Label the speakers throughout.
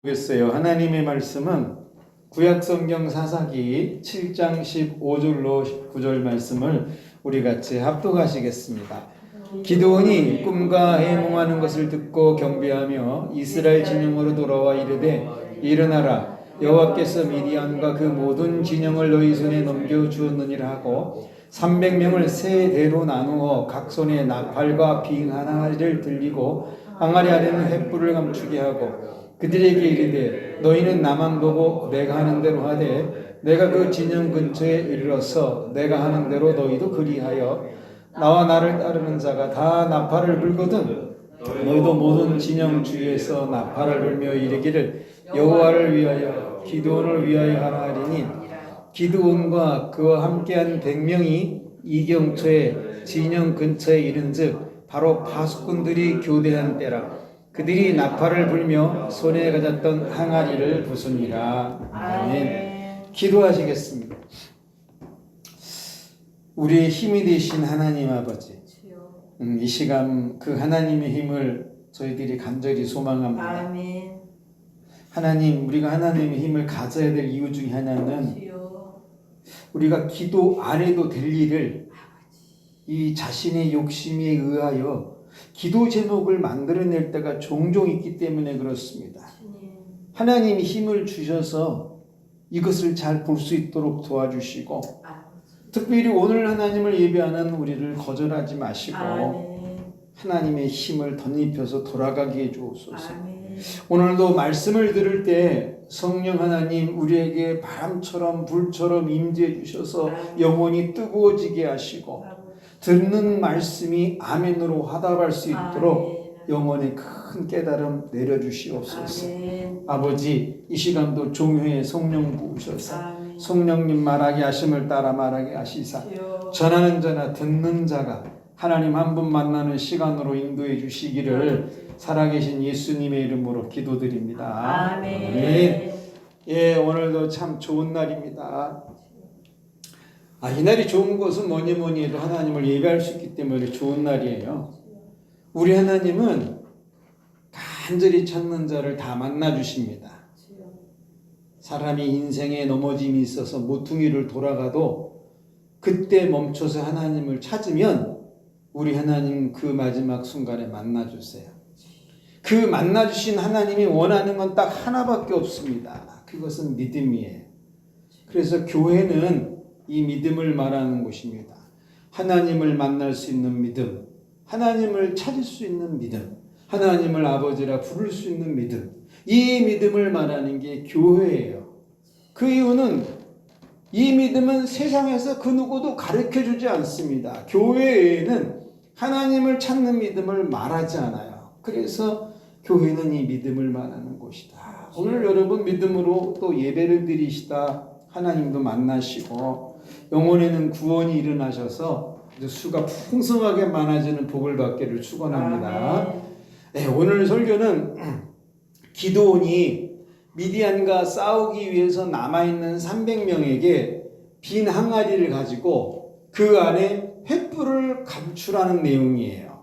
Speaker 1: 보겠어요. 하나님의 말씀은 구약성경 사사기 7장 15절로 19절 말씀을 우리 같이 합독하시겠습니다. 기드온이 꿈과 해몽하는 것을 듣고 경배하며 이스라엘 진영으로 돌아와 이르되 일어나라, 여호와께서 미디안과 그 모든 진영을 너희 손에 넘겨주었느니라 하고 300명을 세 대로 나누어 각 손에 나팔과 빙 하나를 들리고 항아리 아래는 횃불을 감추게 하고 그들에게 이르되 너희는 나만 보고 내가 하는 대로 하되 내가 그 진영 근처에 이르러서 내가 하는 대로 너희도 그리하여 나와 나를 따르는 자가 다 나팔을 불거든 너희도 모든 진영 주위에서 나팔을 불며 이르기를 여호와를 위하여 기드온을 위하여 하라 하리니 기드온과 그와 함께한 100명이 이경초에 진영 근처에 이른즉 바로 파수꾼들이 교대한 때라. 그들이 나팔을 불며 손에 가졌던 항아리를 부수니라. 아멘. 기도하시겠습니다. 우리의 힘이 되신 하나님 아버지, 이 시간 그 하나님의 힘을 저희들이 간절히 소망합니다.
Speaker 2: 아멘.
Speaker 1: 하나님, 우리가 하나님의 힘을 가져야 될 이유 중에 하나는 우리가 기도 안 해도 될 일을 이 자신의 욕심에 의하여 기도 제목을 만들어낼 때가 종종 있기 때문에 그렇습니다. 하나님이 힘을 주셔서 이것을 잘 볼 수 있도록 도와주시고 특별히 오늘 하나님을 예배하는 우리를 거절하지 마시고 하나님의 힘을 덧입혀서 돌아가게 해주옵소서. 오늘도 말씀을 들을 때 성령 하나님 우리에게 바람처럼 불처럼 임재해 주셔서 영혼이 뜨거워지게 하시고 듣는 말씀이 아멘으로 화답할 수 있도록 영혼의 큰 깨달음 내려주시옵소서. 아버지, 이 시간도 종회에 성령 부으셔서 성령님 말하게 하심을 따라 말하게 하시사 전하는 자나 듣는 자가 하나님 한 분 만나는 시간으로 인도해 주시기를 살아계신 예수님의 이름으로 기도드립니다. 아멘. 예, 오늘도 참 좋은 날입니다. 이 날이 좋은 것은 뭐니 뭐니 해도 하나님을 예배할 수 있기 때문에 좋은 날이에요. 우리 하나님은 간절히 찾는 자를 다 만나주십니다. 사람이 인생에 넘어짐이 있어서 모퉁이를 돌아가도 그때 멈춰서 하나님을 찾으면 우리 하나님 그 마지막 순간에 만나주세요. 그 만나주신 하나님이 원하는 건 딱 하나밖에 없습니다. 그것은 믿음이에요. 그래서 교회는 이 믿음을 말하는 곳입니다. 하나님을 만날 수 있는 믿음, 하나님을 찾을 수 있는 믿음, 하나님을 아버지라 부를 수 있는 믿음, 이 믿음을 말하는 게 교회예요. 그 이유는 이 믿음은 세상에서 그 누구도 가르쳐주지 않습니다. 교회에는 하나님을 찾는 믿음을 말하지 않아요. 그래서 교회는 이 믿음을 말하는 곳이다. 오늘 여러분 믿음으로 또 예배를 드리시다 하나님도 만나시고 영혼에는 구원이 일어나셔서 수가 풍성하게 많아지는 복을 받기를 축원합니다. 네, 오늘 설교는 기드온이 미디안과 싸우기 위해서 남아있는 300명에게 빈 항아리를 가지고 그 안에 횃불을 감추라는 내용이에요.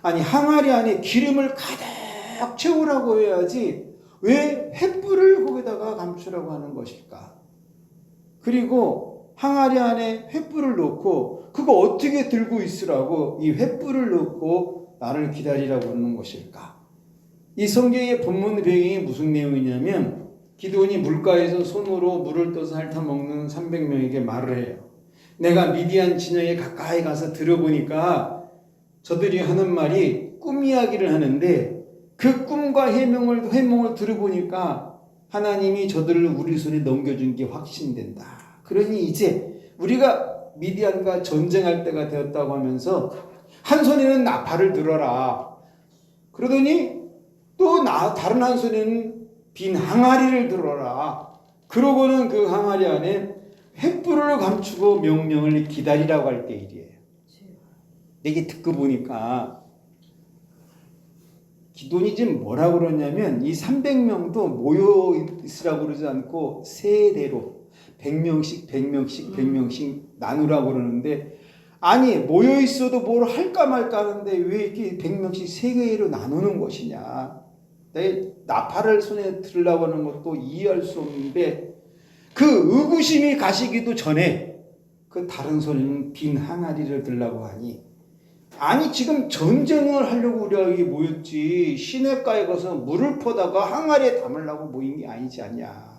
Speaker 1: 아니, 항아리 안에 기름을 가득 채우라고 해야지 왜 횃불을 거기다가 감추라고 하는 것일까? 그리고 항아리 안에 횃불을 놓고 그거 어떻게 들고 있으라고 이 횃불을 놓고 나를 기다리라고 하는 것일까? 이 성경의 본문 배경이 무슨 내용이냐면 기드온이 물가에서 손으로 물을 떠서 핥아먹는 300명에게 말을 해요. 내가 미디안 진영에 가까이 가서 들어보니까 저들이 하는 말이 꿈 이야기를 하는데 그 꿈과 해몽을 들어보니까 하나님이 저들을 우리 손에 넘겨준 게 확신된다. 그러니 이제 우리가 미디안과 전쟁할 때가 되었다고 하면서 한 손에는 나팔을 들어라. 그러더니 또 다른 한 손에는 빈 항아리를 들어라. 그러고는 그 항아리 안에 횃불을 감추고 명령을 기다리라고 할 때 일이에요. 이게 듣고 보니까 기드온이 지금 뭐라고 그러냐면 이 300명도 모여 있으라고 그러지 않고 세대로 100명씩 나누라고 그러는데 아니 모여 있어도 뭘 할까 말까 하는데 왜 이렇게 100명씩 세 개로 나누는 것이냐. 나팔을 손에 들으려고 하는 것도 이해할 수 없는데 그 의구심이 가시기도 전에 그 다른 손은 빈 항아리를 들라고 하니 아니 지금 전쟁을 하려고 우리가 여기 모였지 시냇가에 가서 물을 퍼다가 항아리에 담으려고 모인 게 아니지 않냐.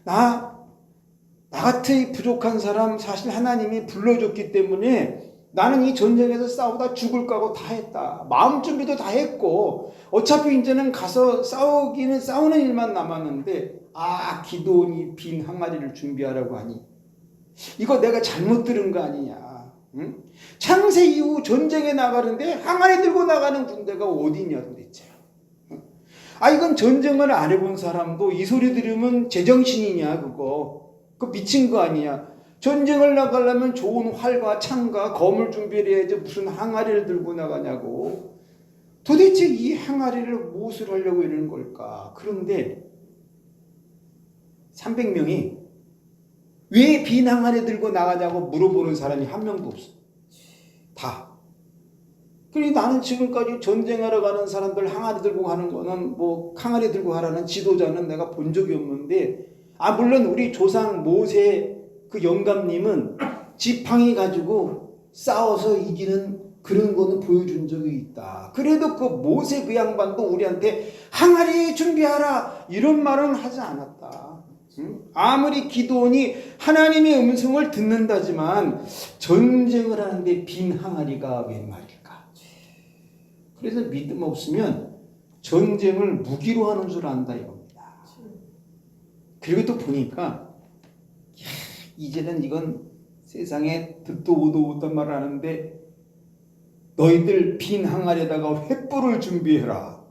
Speaker 1: 나 같은 부족한 사람 사실 하나님이 불러줬기 때문에 나는 이 전쟁에서 싸우다 죽을 까고 다 했다. 마음 준비도 다 했고 어차피 이제는 가서 싸우는 일만 남았는데 기도원이 빈 항아리를 준비하라고 하니 이거 내가 잘못 들은 거 아니냐. 응? 창세 이후 전쟁에 나가는데 항아리 들고 나가는 군대가 어디 있냐 도대체. 이건 전쟁을 안 해본 사람도 이 소리 들으면 제정신이냐 그거. 그거 미친 거 아니냐. 전쟁을 나가려면 좋은 활과 창과 검을 준비해야지 무슨 항아리를 들고 나가냐고. 도대체 이 항아리를 무엇을 하려고 이러는 걸까. 그런데 300명이 왜 빈 항아리 들고 나가냐고 물어보는 사람이 한 명도 없어. 다. 그러니까 나는 지금까지 전쟁하러 가는 사람들 항아리 들고 가는 거는 항아리 들고 가라는 지도자는 내가 본 적이 없는데 물론 우리 조상 모세 그 영감님은 지팡이 가지고 싸워서 이기는 그런 거는 보여준 적이 있다. 그래도 그 모세 그 양반도 우리한테 항아리 준비하라 이런 말은 하지 않았다. 아무리 기도원이 하나님의 음성을 듣는다지만 전쟁을 하는데 빈 항아리가 웬 말일까. 그래서 믿음 없으면 전쟁을 무기로 하는 줄 안다 이겁니다. 그리고 또 보니까 이제는 이건 세상에 듣도 보도 못한 말을 하는데 너희들 빈 항아리에다가 횃불을 준비해라.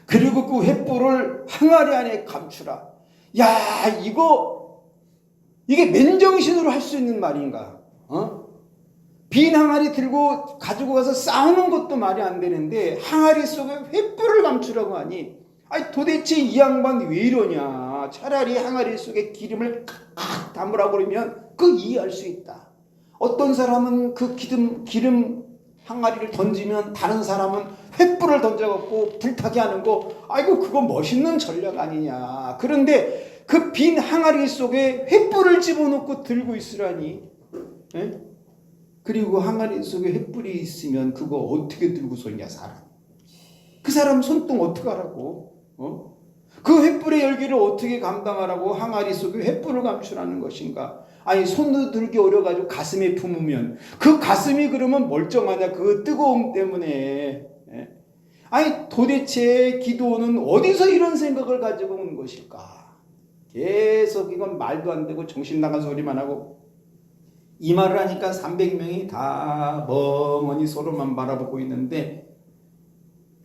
Speaker 1: 그리고 그 횃불을 항아리 안에 감추라. 이게 맨정신으로 할 수 있는 말인가? 빈 항아리 들고 가지고 가서 싸우는 것도 말이 안 되는데 항아리 속에 횃불을 감추라고 하니 도대체 이 양반 왜 이러냐. 차라리 항아리 속에 기름을 칵 담으라고 그러면 그 이해할 수 있다. 어떤 사람은 그 기름 항아리를 던지면 다른 사람은 횃불을 던져갖고 불타게 하는 거 그거 멋있는 전략 아니냐. 그런데 그 빈 항아리 속에 횃불을 집어넣고 들고 있으라니. 에? 그리고 항아리 속에 횃불이 있으면 그거 어떻게 들고 서냐 사람. 그 사람 손등 어떻게 하라고. 그 횃불의 열기를 어떻게 감당하라고 항아리 속에 횃불을 감추라는 것인가. 손도 들기 어려가지고 가슴에 품으면 그 가슴이 그러면 멀쩡하냐. 그 뜨거움 때문에. 도대체 기도는 어디서 이런 생각을 가지고 온 것일까. 계속 이건 말도 안 되고 정신 나간 소리만 하고 이 말을 하니까 300명이 다 멍하니 서로만 바라보고 있는데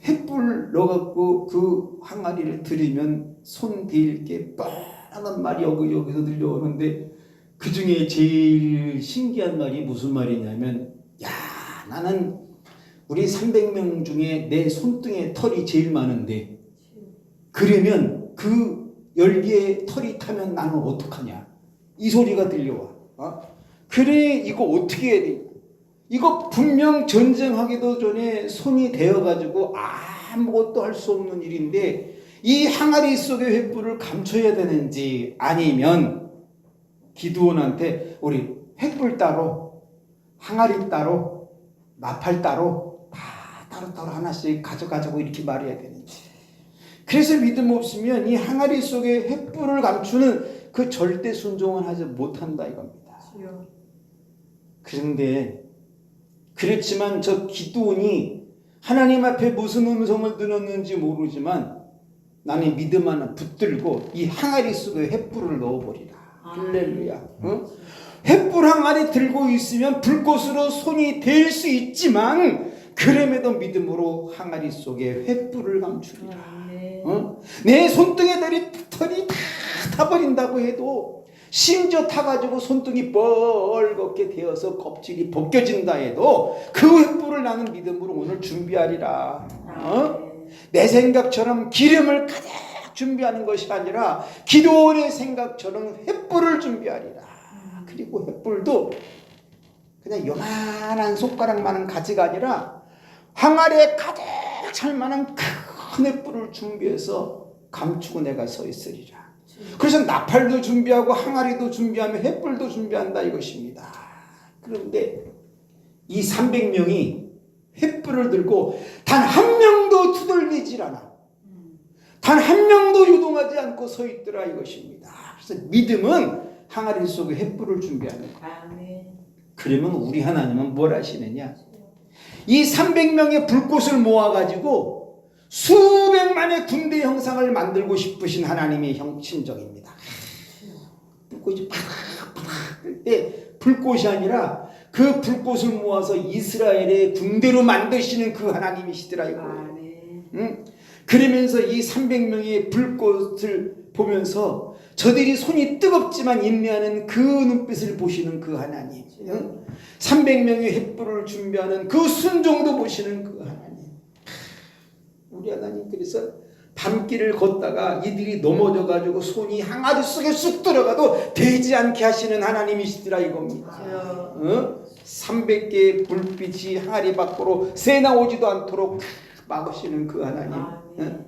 Speaker 1: 횃불 넣어갖고 그 항아리를 들이면 손 데일 게 뻔한 말이 여기서 들려오는데 그 중에 제일 신기한 말이 무슨 말이냐면 나는 우리 300명 중에 내 손등에 털이 제일 많은데 그러면 그 열기에 털이 타면 나는 어떡하냐. 이 소리가 들려와. 그래 이거 어떻게 해야 돼. 이거 분명 전쟁하기도 전에 손이 데어가지고 아무것도 할 수 없는 일인데 이 항아리 속의 횃불을 감춰야 되는지 아니면 기드온한테 우리 횃불 따로 항아리 따로 나팔 따로 다 따로따로 하나씩 가져가자고 이렇게 말해야 되는지. 그래서 믿음 없으면 이 항아리 속에 횃불을 감추는 그 절대 순종을 하지 못한다 이겁니다. 그런데 그렇지만 저 기드온이 하나님 앞에 무슨 음성을 들었는지 모르지만 나는 믿음 하나 붙들고 이 항아리 속에 횃불을 넣어버리라. 할렐루야. 횃불 항아리 들고 있으면 불꽃으로 손이 될 수 있지만 그럼에도 믿음으로 항아리 속에 횃불을 감추리라. 내 손등에 털이 다 타버린다고 해도 심지어 타가지고 손등이 뻘겋게 되어서 껍질이 벗겨진다 해도 그 횃불을 나는 믿음으로 오늘 준비하리라. 내 생각처럼 기름을 가득 준비하는 것이 아니라 기도원의 생각처럼 횃불을 준비하리라. 그리고 횃불도 그냥 요만한 손가락만한 가지가 아니라 항아리에 가득 찰 만한 큰 횃불을 준비해서 감추고 내가 서 있으리라. 그래서 나팔도 준비하고 항아리도 준비하며 횃불도 준비한다 이것입니다. 그런데 이 300명이 횃불을 들고 단 한 명도 투덜리질 않아. 단 한 명도 유동하지 않고 서 있더라 이것입니다. 그래서 믿음은 항아리 속에 횃불을 준비하는 거야. 그러면 우리 하나님은 뭘 하시느냐? 이 300명의 불꽃을 모아가지고 수백만의 군대 형상을 만들고 싶으신 하나님의 심정입니다. 불꽃이 팍팍 뜰 때 불꽃이 아니라 그 불꽃을 모아서 이스라엘의 군대로 만드시는 그 하나님이시더라 이거예요. 응? 그러면서 이 300명의 불꽃을 보면서 저들이 손이 뜨겁지만 인내하는 그 눈빛을 보시는 그 하나님, 응? 300명의 횃불을 준비하는 그 순종도 보시는 그 하나님. 우리 하나님 그래서 밤길을 걷다가 이들이 넘어져가지고 손이 항아리 속에 쑥 들어가도 되지 않게 하시는 하나님이시더라 이겁니다. 응? 300개의 불빛이 항아리 밖으로 새 나오지도 않도록 막으시는 그 하나님. 응?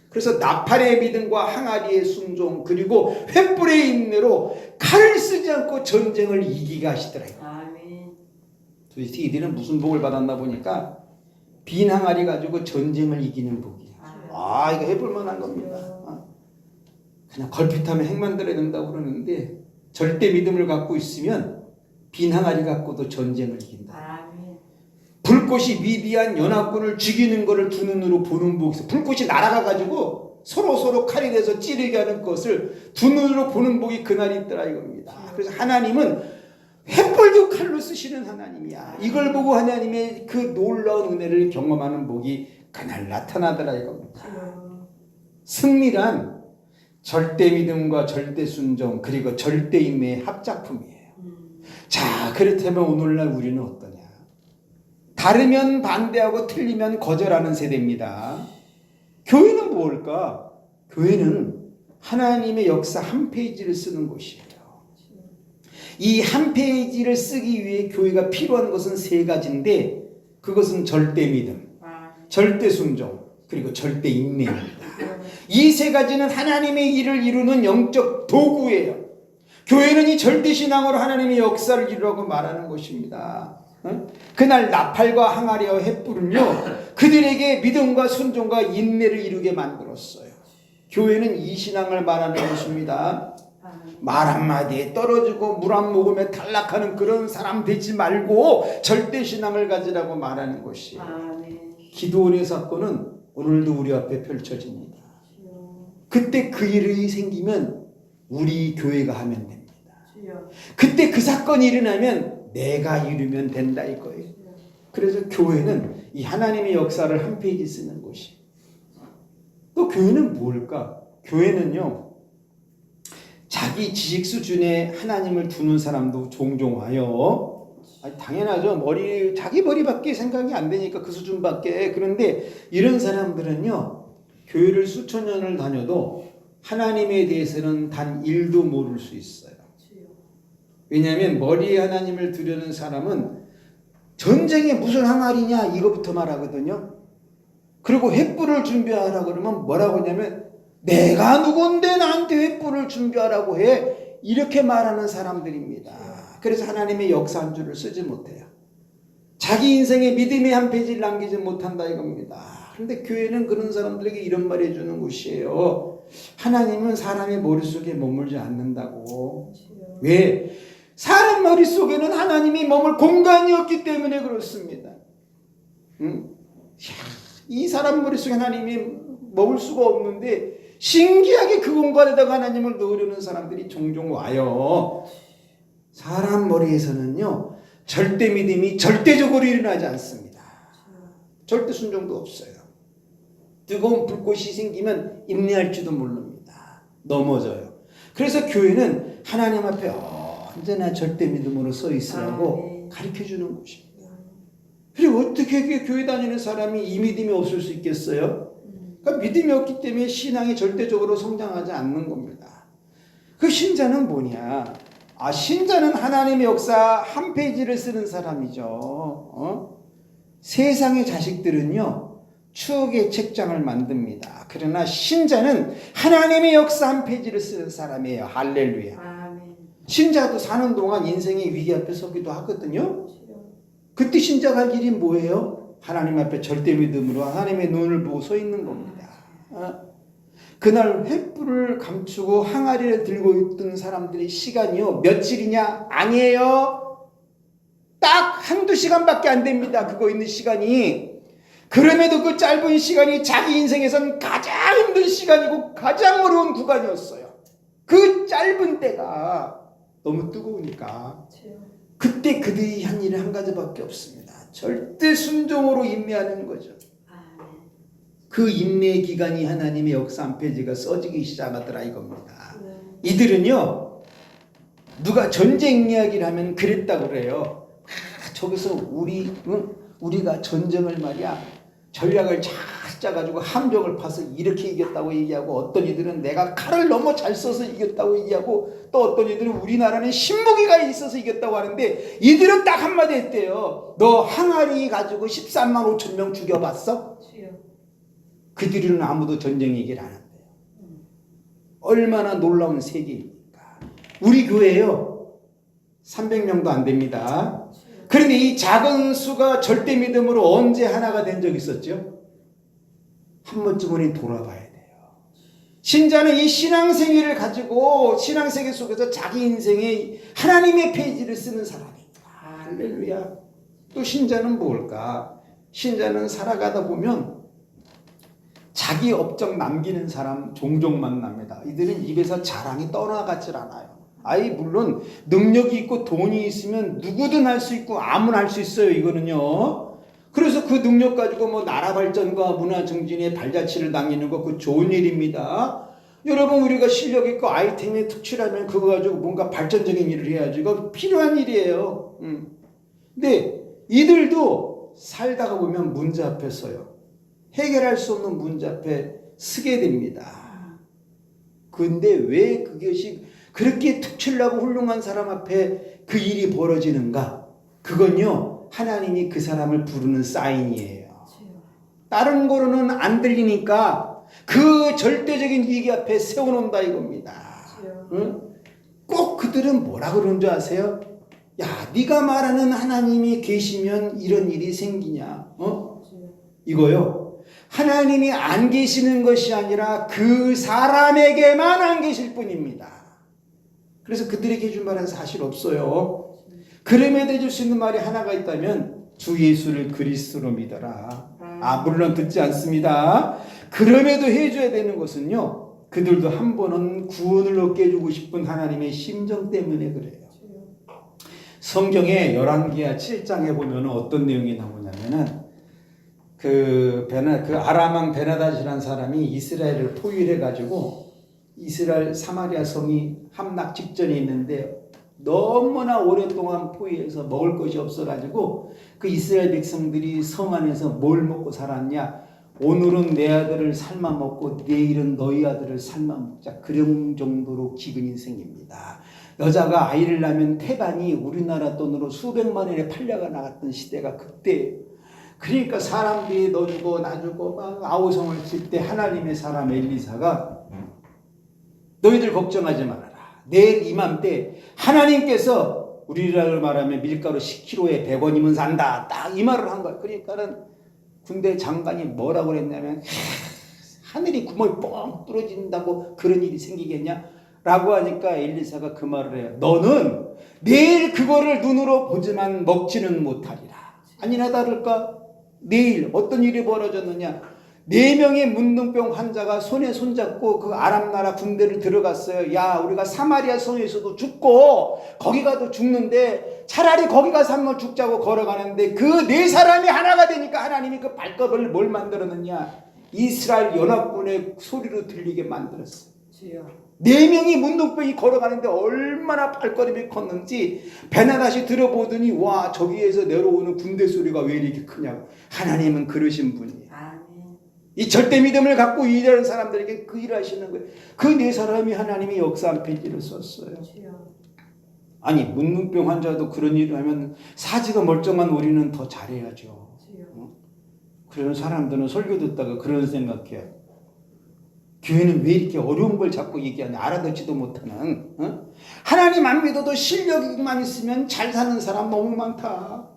Speaker 1: 그래서 나팔의 믿음과 항아리의 순종 그리고 횃불의 인내로 칼을 쓰지 않고 전쟁을 이기게 하시더라고요. 도대체 이들은 무슨 복을 받았나 보니까 빈 항아리 가지고 전쟁을 이기는 복이에요. 이거 해볼 만한 겁니다. 그냥 걸핏하면 핵 만들어야 된다고 그러는데 절대 믿음을 갖고 있으면 빈 항아리 갖고도 전쟁을 이긴다. 불꽃이 미디안 연합군을 죽이는 것을 두 눈으로 보는 복이 있어. 불꽃이 날아가가지고 서로 칼이 돼서 찌르게 하는 것을 두 눈으로 보는 복이 그날이 있더라 이겁니다. 그래서 하나님은 횃불도 칼로 쓰시는 하나님이야. 이걸 보고 하나님의 그 놀라운 은혜를 경험하는 복이 그날 나타나더라 이겁니다. 승리란 절대 믿음과 절대 순종 그리고 절대 인내의 합작품이에요. 자, 그렇다면 오늘날 우리는 어떠냐? 다르면 반대하고 틀리면 거절하는 세대입니다. 교회는 뭘까? 교회는 하나님의 역사 한 페이지를 쓰는 곳이에요. 이 한 페이지를 쓰기 위해 교회가 필요한 것은 세 가지인데 그것은 절대 믿음, 절대 순종, 그리고 절대 인내입니다. 이 세 가지는 하나님의 일을 이루는 영적 도구예요. 교회는 이 절대 신앙으로 하나님의 역사를 이루라고 말하는 것입니다. 그날 나팔과 항아리와 횃불은요 그들에게 믿음과 순종과 인내를 이루게 만들었어요. 교회는 이 신앙을 말하는 것입니다. 말 한마디에 떨어지고 물 한 모금에 탈락하는 그런 사람 되지 말고 절대 신앙을 가지라고 말하는 것이에요. 기도원의 사건은 오늘도 우리 앞에 펼쳐집니다. 그때 그 일이 생기면 우리 교회가 하면 됩니다. 그때 그 사건이 일어나면 내가 이루면 된다 이거예요. 그래서 교회는 이 하나님의 역사를 한 페이지 쓰는 곳이. 또 교회는 뭘까? 교회는요 자기 지식 수준에 하나님을 두는 사람도 종종 와요. 당연하죠. 자기 머리밖에 생각이 안 되니까 그 수준밖에. 그런데 이런 사람들은요 교회를 수천 년을 다녀도 하나님에 대해서는 단 1도 모를 수 있어요. 왜냐하면 머리에 하나님을 두려는 사람은 전쟁에 무슨 항아리냐 이거부터 말하거든요. 그리고 횃불을 준비하라 그러면 뭐라고 하냐면 내가 누군데 나한테 횃불을 준비하라고 해 이렇게 말하는 사람들입니다. 그래서 하나님의 역사 한 줄을 쓰지 못해요. 자기 인생의 믿음의 한 페이지를 남기지 못한다 이겁니다. 그런데 교회는 그런 사람들에게 이런 말 해주는 곳이에요. 하나님은 사람의 머릿속에 머물지 않는다고. 왜? 사람 머릿속에는 하나님이 머물 공간이 없기 때문에 그렇습니다. 이 사람 머릿속에 하나님이 머물 수가 없는데 신기하게 그 공간에다가 하나님을 넣으려는 사람들이 종종 와요. 사람 머리에서는요 절대 믿음이 절대적으로 일어나지 않습니다. 절대 순종도 없어요. 뜨거운 불꽃이 생기면 인내할지도 모릅니다. 넘어져요. 그래서 교회는 하나님 앞에 언제나 절대 믿음으로 서 있으라고 가르쳐주는 곳입니다. 그리고 어떻게 교회 다니는 사람이 이 믿음이 없을 수 있겠어요? 그러니까 믿음이 없기 때문에 신앙이 절대적으로 성장하지 않는 겁니다. 그 신자는 뭐냐? 신자는 하나님의 역사 한 페이지를 쓰는 사람이죠. 세상의 자식들은요 추억의 책장을 만듭니다. 그러나 신자는 하나님의 역사 한 페이지를 쓰는 사람이에요. 할렐루야.
Speaker 2: 아멘.
Speaker 1: 신자도 사는 동안 인생의 위기 앞에 서기도 하거든요. 그때 신자가 할 일이 뭐예요? 하나님 앞에 절대 믿음으로 하나님의 눈을 보고 서 있는 겁니다. 그날 횃불을 감추고 항아리를 들고 있던 사람들의 시간이요. 며칠이냐? 아니에요. 딱 한두 시간밖에 안 됩니다. 그거 있는 시간이. 그럼에도 그 짧은 시간이 자기 인생에선 가장 힘든 시간이고 가장 어려운 구간이었어요. 그 짧은 때가 너무 뜨거우니까 그때 그들이 한 일은 한 가지밖에 없습니다. 절대 순종으로 인내하는 거죠. 그 인내의 기간이 하나님의 역사 한 페이지가 써지기 시작하더라 이겁니다. 이들은요, 누가 전쟁 이야기를 하면 그랬다고 그래요. 저기서 우리가 전쟁을 말이야 전략을 잘 짜가지고 함정을 파서 이렇게 이겼다고 얘기하고, 어떤 이들은 내가 칼을 너무 잘 써서 이겼다고 얘기하고, 또 어떤 이들은 우리나라는 신무기가 있어서 이겼다고 하는데, 이들은 딱 한마디 했대요. 너 항아리 가지고 13만 5천 명 죽여봤어? 그들은 아무도 전쟁 얘기를 안 한대요. 얼마나 놀라운 세계입니까? 우리 교회요 300명도 안 됩니다. 그런데 이 작은 수가 절대 믿음으로 언제 하나가 된 적 있었죠? 한 번쯤은 돌아봐야 돼요. 신자는 이 신앙생활을 가지고 신앙세계 속에서 자기 인생의 하나님의 페이지를 쓰는 사람입니다. 할렐루야. 또 신자는 뭘까? 신자는 살아가다 보면 자기 업적 남기는 사람 종종 만납니다. 이들은 입에서 자랑이 떠나가질 않아요. 물론 능력이 있고 돈이 있으면 누구든 할 수 있고 아무나 할 수 있어요. 이거는요. 그래서 그 능력 가지고 뭐 나라 발전과 문화 증진에 발자취를 남기는 거, 그 좋은 일입니다. 여러분, 우리가 실력 있고 아이템이 특출하면 그거 가지고 뭔가 발전적인 일을 해야지. 이거 필요한 일이에요. 근데 이들도 살다가 보면 문제 앞에 서요. 해결할 수 없는 문제 앞에 서게 됩니다. 근데 왜 그것이 그렇게 특출나고 훌륭한 사람 앞에 그 일이 벌어지는가? 그건요, 하나님이 그 사람을 부르는 사인이에요. 다른 거로는 안 들리니까 그 절대적인 위기 앞에 세워놓는다 이겁니다. 응? 꼭 그들은 뭐라 그러는 줄 아세요? 야, 네가 말하는 하나님이 계시면 이런 일이 생기냐? 이거요. 하나님이 안 계시는 것이 아니라 그 사람에게만 안 계실 뿐입니다. 그래서 그들에게 해줄 말은 사실 없어요. 그럼에도 해줄 수 있는 말이 하나가 있다면 주 예수를 그리스도로 믿어라. 물론 듣지 않습니다. 그럼에도 해줘야 되는 것은요, 그들도 한 번은 구원을 얻게 해주고 싶은 하나님의 심정 때문에 그래요. 성경에 열왕기하 7장에 보면 어떤 내용이 나오냐면은 그 아람 왕 베나닷이라는 사람이 이스라엘을 포위해가지고 이스라엘 사마리아 성이 함락 직전에 있는데 너무나 오랫동안 포위해서 먹을 것이 없어가지고 그 이스라엘 백성들이 성 안에서 뭘 먹고 살았냐? 오늘은 내 아들을 삶아 먹고 내일은 너희 아들을 삶아 먹자. 그런 정도로 기근이 생깁니다. 여자가 아이를 낳으면 태반이 우리나라 돈으로 수백만 원에 팔려가 나갔던 시대가 그때예요. 그러니까 사람들이 너 주고 나 주고 막 아우성을 칠 때 하나님의 사람 엘리사가 너희들 걱정하지 말아라. 내일 이맘때 하나님께서 우리나라로 말하면 밀가루 10kg에 100원이면 산다. 딱 이 말을 한 거야. 그러니까는 군대 장관이 뭐라고 그랬냐면 하늘이 구멍이 뻥 뚫어진다고 그런 일이 생기겠냐? 라고 하니까 엘리사가 그 말을 해요. 너는 내일 그거를 눈으로 보지만 먹지는 못하리라. 아니나 다를까? 내일 어떤 일이 벌어졌느냐? 4명의 문둥병 환자가 손에 손잡고 그 아람 나라 군대를 들어갔어요. 야, 우리가 사마리아 성에서도 죽고 거기 가도 죽는데 차라리 거기 가서 한번 죽자고 걸어가는데 그 4사람이 하나가 되니까 하나님이 그 발걸음을 뭘 만들었느냐? 이스라엘 연합군의 소리로 들리게 만들었어요. 4명이 문둥병이 걸어가는데 얼마나 발걸음이 컸는지 베나닷이 들어보더니 와, 저기에서 내려오는 군대 소리가 왜 이렇게 크냐고. 하나님은 그러신 분이에요. 이 절대 믿음을 갖고 일하는 사람들에게 그 일을 하시는 거예요. 그 4사람이 하나님이 역사 한 페이지를 썼어요. 아니, 문둥병 환자도 그런 일을 하면 사지가 멀쩡한 우리는 더 잘해야죠. 그런 사람들은 설교 듣다가 그런 생각해요. 교회는 왜 이렇게 어려운 걸 자꾸 얘기하냐, 알아듣지도 못하는. 하나님 안 믿어도 실력만 있으면 잘 사는 사람 너무 많다.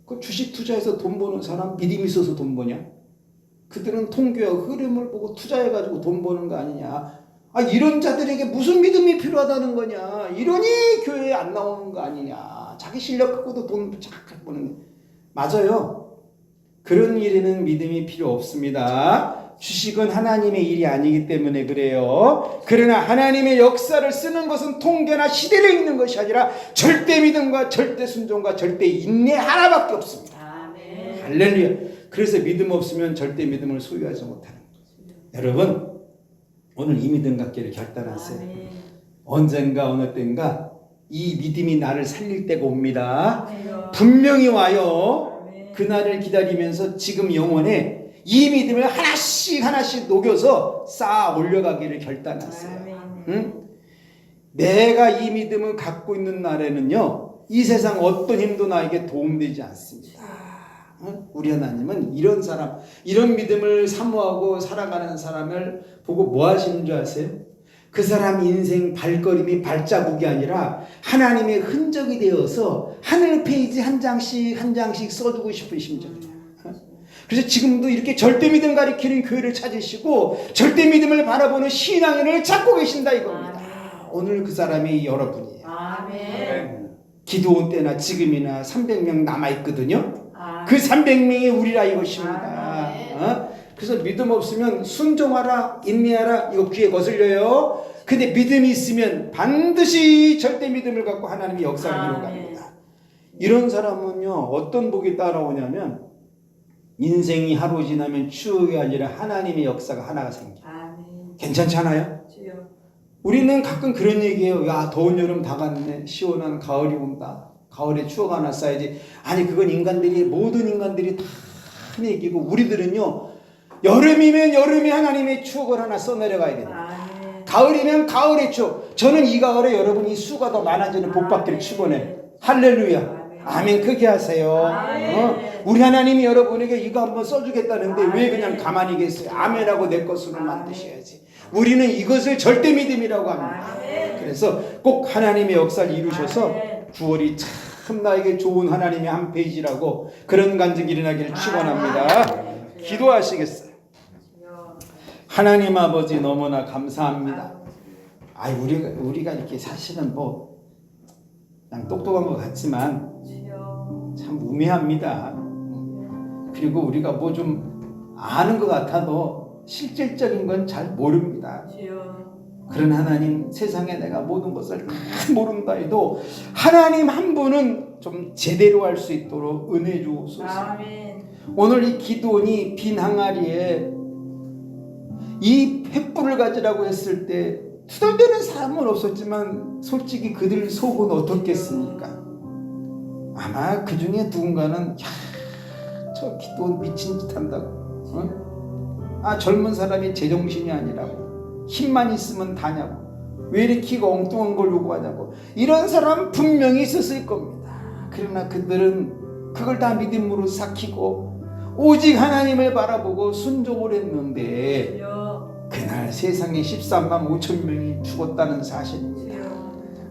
Speaker 1: 그 주식 투자해서 돈 버는 사람 믿음 있어서 돈 버냐? 그들은 통계와 흐름을 보고 투자해가지고 돈 버는 거 아니냐. 이런 자들에게 무슨 믿음이 필요하다는 거냐. 이러니 교회에 안 나오는 거 아니냐. 자기 실력 갖고도 돈 착 버는. 맞아요. 그런 일에는 믿음이 필요 없습니다. 주식은 하나님의 일이 아니기 때문에 그래요. 그러나 하나님의 역사를 쓰는 것은 통계나 시대를 읽는 것이 아니라 절대 믿음과 절대 순종과 절대 인내 하나밖에 없습니다. 아멘. 할렐루야. 그래서 믿음 없으면 절대 믿음을 소유하지 못하는 거죠. 여러분, 오늘 이 믿음 갖기를 결단하세요. 아멘. 언젠가 어느 때인가 이 믿음이 나를 살릴 때가 옵니다. 아멘. 분명히 와요. 아멘. 그날을 기다리면서 지금 영혼에 이 믿음을 하나씩 녹여서 쌓아 올려가기를 결단하세요. 응? 내가 이 믿음을 갖고 있는 날에는요, 이 세상 어떤 힘도 나에게 도움되지 않습니다. 응? 우리 하나님은 이런 사람, 이런 믿음을 사모하고 살아가는 사람을 보고 뭐 하시는 줄 아세요? 그 사람 인생 발걸음이 발자국이 아니라 하나님의 흔적이 되어서 하늘 페이지 한 장씩 써주고 싶은 심정이에요. 그래서 지금도 이렇게 절대 믿음 가리키는 교회를 찾으시고 절대 믿음을 바라보는 신앙인을 찾고 계신다 이겁니다. 아멘. 오늘 그 사람이 여러분이에요. 아멘. 기도원 때나 지금이나 300명 남아있거든요. 아멘. 그 300명이 우리라 이것입니다. 그래서 믿음 없으면 순종하라, 인내하라, 이거 귀에 거슬려요. 근데 믿음이 있으면 반드시 절대 믿음을 갖고 하나님의 역사를 이루어갑니다. 이런 사람은요, 어떤 복이 따라오냐면 인생이 하루 지나면 추억이 아니라 하나님의 역사가 하나가 생겨요. 아멘. 괜찮잖아요? 주여. 우리는 가끔 그런 얘기해요. 야, 더운 여름 다 갔네. 시원한 가을이 온다. 가을에 추억 하나 쌓야지. 아니, 그건 모든 인간들이 다 한 얘기고, 우리들은요, 여름이면 여름에 하나님의 추억을 하나 써내려가야 됩니다. 아멘. 가을이면 가을의 추억. 저는 이 가을에 여러분이 수가 더 많아지는 복받기를 축원해. 할렐루야. 아멘. 크게 하세요. 우리 하나님이 여러분에게 이거 한번 써주겠다는데 왜 그냥 가만히 계세요? 아멘하고 내 것으로 만드셔야지. 우리는 이것을 절대 믿음이라고 합니다. 그래서 꼭 하나님의 역사를 이루셔서 9월이 참 나에게 좋은 하나님의 한 페이지라고 그런 간증이 일어나기를 축원합니다. 기도하시겠어요? 하나님 아버지 너무나 감사합니다. 우리가 이렇게 사실은 그냥 똑똑한 것 같지만 참 우매합니다. 그리고 우리가 좀 아는 것 같아도 실질적인 건 잘 모릅니다. 그런 하나님, 세상에 내가 모든 것을 다 모른다 해도 하나님 한 분은 좀 제대로 할 수 있도록 은혜 주옵소서. 오늘 이 기도원이 빈 항아리에 이 횃불을 가지라고 했을 때 투덜대는 사람은 없었지만 솔직히 그들 속은 어떻겠습니까? 아마 그 중에 누군가는 저 기도원 미친 짓 한다고. 젊은 사람이 제정신이 아니라고. 힘만 있으면 다냐고. 왜 이렇게 엉뚱한 걸 요구하냐고. 이런 사람 분명히 있었을 겁니다. 그러나 그들은 그걸 다 믿음으로 삭히고 오직 하나님을 바라보고 순종을 했는데 그날 세상에 13만 5천 명이 죽었다는 사실입니다.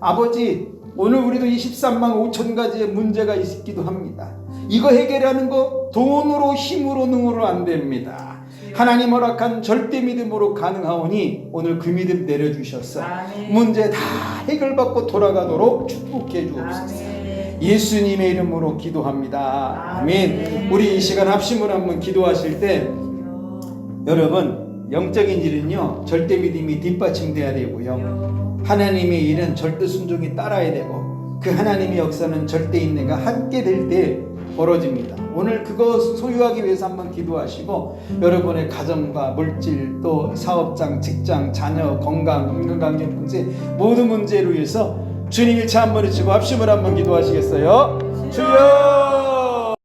Speaker 1: 아버지, 오늘 우리도 이 13만 5천 가지의 문제가 있기도 합니다. 이거 해결하는 거 돈으로 힘으로 능으로 안 됩니다. 하나님 허락한 절대 믿음으로 가능하오니 오늘 그 믿음 내려주셔서 문제 다 해결받고 돌아가도록 축복해 주옵소서. 예수님의 이름으로 기도합니다. 아멘. 우리 이 시간 합심을 한번 기도하실 때 여러분, 영적인 일은요 절대 믿음이 뒷받침돼야 되고요, 하나님의 일은 절대 순종이 따라야 되고, 그 하나님의 역사는 절대 인내가 함께 될 때 벌어집니다. 오늘 그것 소유하기 위해서 한번 기도하시고 여러분의 가정과 물질, 또 사업장, 직장, 자녀, 건강, 인간관계 문제, 모든 문제로 위해서 주님 일차 한번 해주시고 합심을 한번 기도하시겠어요? 주여